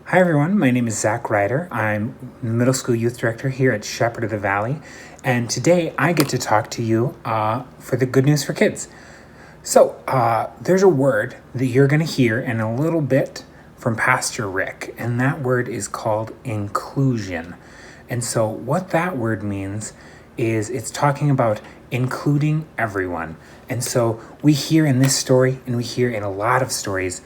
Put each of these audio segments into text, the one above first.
Hi everyone, my name is Zach Ryder. I'm middle school youth director here at Shepherd of the Valley, and today I get to talk to you for the Good News for Kids. So, there's a word that you're going to hear in a little bit from Pastor Rick, and that word is called inclusion. And so, what that word means is it's talking about including everyone. And so, we hear in this story, and we hear in a lot of stories,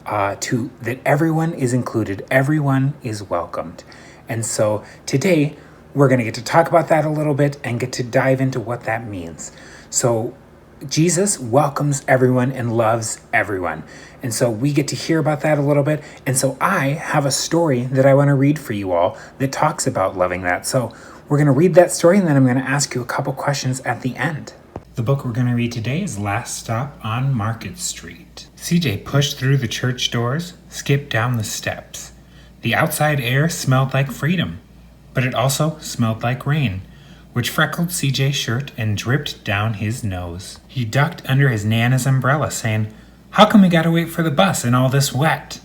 that everyone is included, everyone is welcomed. And so today we're going to get to talk about that a little bit and get to dive into what that means. So Jesus welcomes everyone and loves everyone. And so we get to hear about that a little bit. And so I have a story that I want to read for you all that talks about loving that. So we're going to read that story and then I'm going to ask you a couple questions at the end. The book we're going to read today is Last Stop on Market Street. CJ pushed through the church doors, skipped down the steps. The outside air smelled like freedom, but it also smelled like rain, which freckled CJ's shirt and dripped down his nose. He ducked under his Nana's umbrella, saying, "How come we gotta wait for the bus in all this wet?"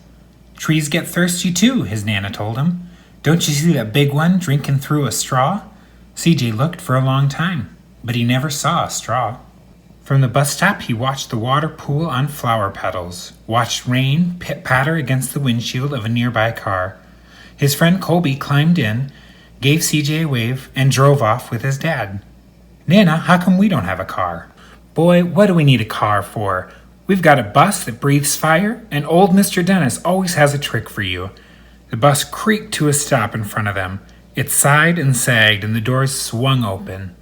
"Trees get thirsty too," his Nana told him. "Don't you see that big one drinking through a straw?" CJ looked for a long time, but he never saw a straw. From the bus stop, he watched the water pool on flower petals, watched rain patter against the windshield of a nearby car. His friend Colby climbed in, gave CJ a wave, and drove off with his dad. "Nana, how come we don't have a car?" "Boy, what do we need a car for? We've got a bus that breathes fire, and old Mr. Dennis always has a trick for you." The bus creaked to a stop in front of them. It sighed and sagged, and the doors swung open.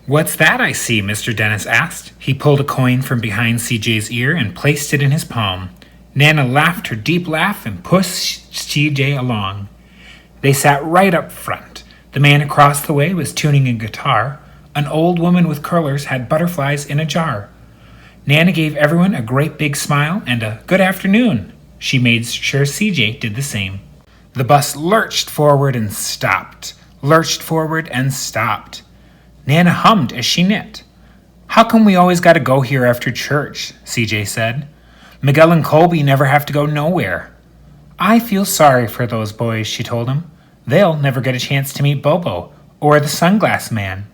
"What's that I see?" Mr. Dennis asked. He pulled a coin from behind CJ's ear and placed it in his palm. Nana laughed her deep laugh and pushed CJ along. They sat right up front. The man across the way was tuning a guitar. An old woman with curlers had butterflies in a jar. Nana gave everyone a great big smile and a "good afternoon." She made sure CJ did the same. The bus lurched forward and stopped, lurched forward and stopped. Nana hummed as she knit. "How come we always got to go here after church?" CJ said. "Miguel and Colby never have to go nowhere." "I feel sorry for those boys," she told him. "They'll never get a chance to meet Bobo or the sunglass man.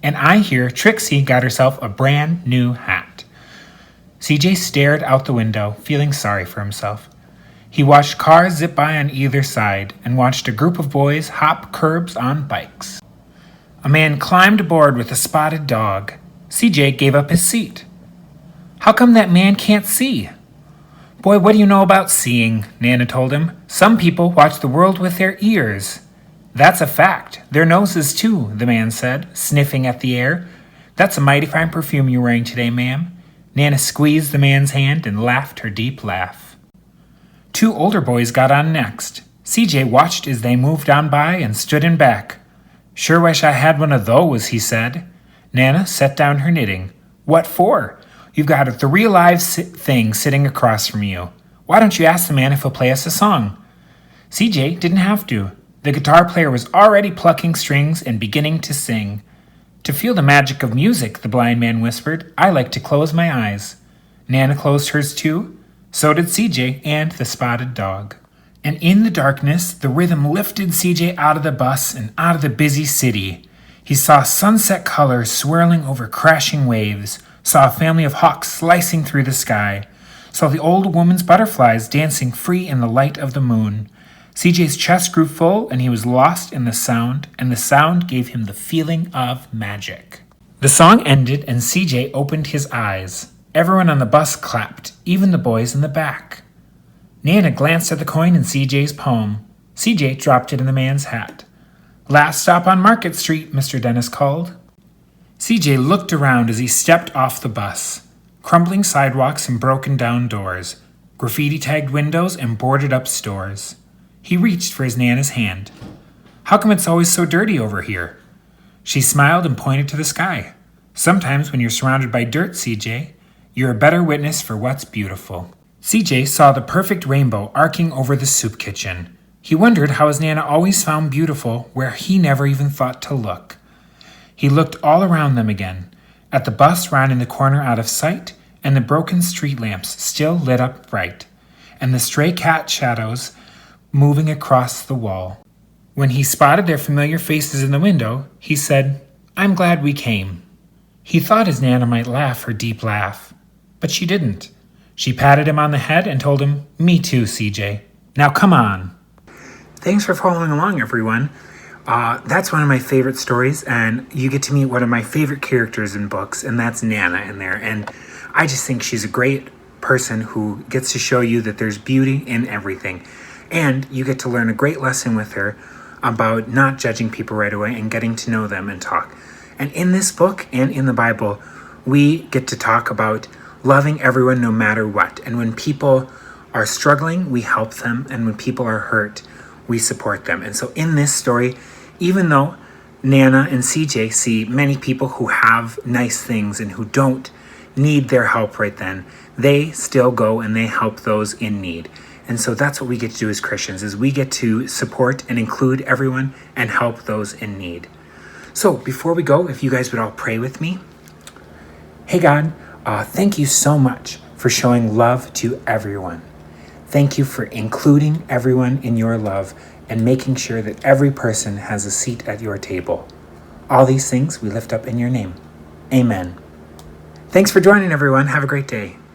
And I hear Trixie got herself a brand new hat." CJ stared out the window, feeling sorry for himself. He watched cars zip by on either side and watched a group of boys hop curbs on bikes. A man climbed aboard with a spotted dog. CJ gave up his seat. "How come that man can't see?" "Boy, what do you know about seeing?" Nana told him. "Some people watch the world with their ears." "That's a fact. Their noses, too," the man said, sniffing at the air. "That's a mighty fine perfume you're wearing today, ma'am." Nana squeezed the man's hand and laughed her deep laugh. Two older boys got on next. CJ watched as they moved on by and stood in back. "Sure wish I had one of those," he said. Nana set down her knitting. "What for? You've got a three alive thing sitting across from you. Why don't you ask the man if he'll play us a song?" CJ didn't have to. The guitar player was already plucking strings and beginning to sing. "To feel the magic of music," the blind man whispered, "I like to close my eyes." Nana closed hers too. So did CJ and the spotted dog. And in the darkness, the rhythm lifted CJ out of the bus and out of the busy city. He saw sunset colors swirling over crashing waves, saw a family of hawks slicing through the sky, saw the old woman's butterflies dancing free in the light of the moon. CJ's chest grew full and he was lost in the sound, and the sound gave him the feeling of magic. The song ended and CJ opened his eyes. Everyone on the bus clapped, even the boys in the back. Nana glanced at the coin in CJ's palm. CJ dropped it in the man's hat. "Last stop on Market Street," Mr. Dennis called. CJ looked around as he stepped off the bus. Crumbling sidewalks and broken down doors, graffiti-tagged windows and boarded-up stores. He reached for his Nana's hand. "How come it's always so dirty over here?" She smiled and pointed to the sky. "Sometimes when you're surrounded by dirt, CJ, you're a better witness for what's beautiful." CJ saw the perfect rainbow arcing over the soup kitchen. He wondered how his Nana always found beautiful where he never even thought to look. He looked all around them again, at the bus rounding the corner out of sight, and the broken street lamps still lit up bright, and the stray cat shadows moving across the wall. When he spotted their familiar faces in the window, he said, "I'm glad we came." He thought his Nana might laugh her deep laugh, but she didn't. She patted him on the head and told him, "Me too, CJ. Now come on." Thanks for following along, everyone. That's one of my favorite stories, and you get to meet one of my favorite characters in books, and that's Nana in there. And I just think she's a great person who gets to show you that there's beauty in everything. And you get to learn a great lesson with her about not judging people right away and getting to know them and talk. And in this book and in the Bible, we get to talk about loving everyone no matter what. And when people are struggling, we help them. And when people are hurt, we support them. And so in this story, even though Nana and CJ see many people who have nice things and who don't need their help right then, they still go and they help those in need. And so that's what we get to do as Christians, is we get to support and include everyone and help those in need. So before we go, if you guys would all pray with me. Hey God, thank you so much for showing love to everyone. Thank you for including everyone in your love and making sure that every person has a seat at your table. All these things we lift up in your name. Amen. Thanks for joining, everyone. Have a great day.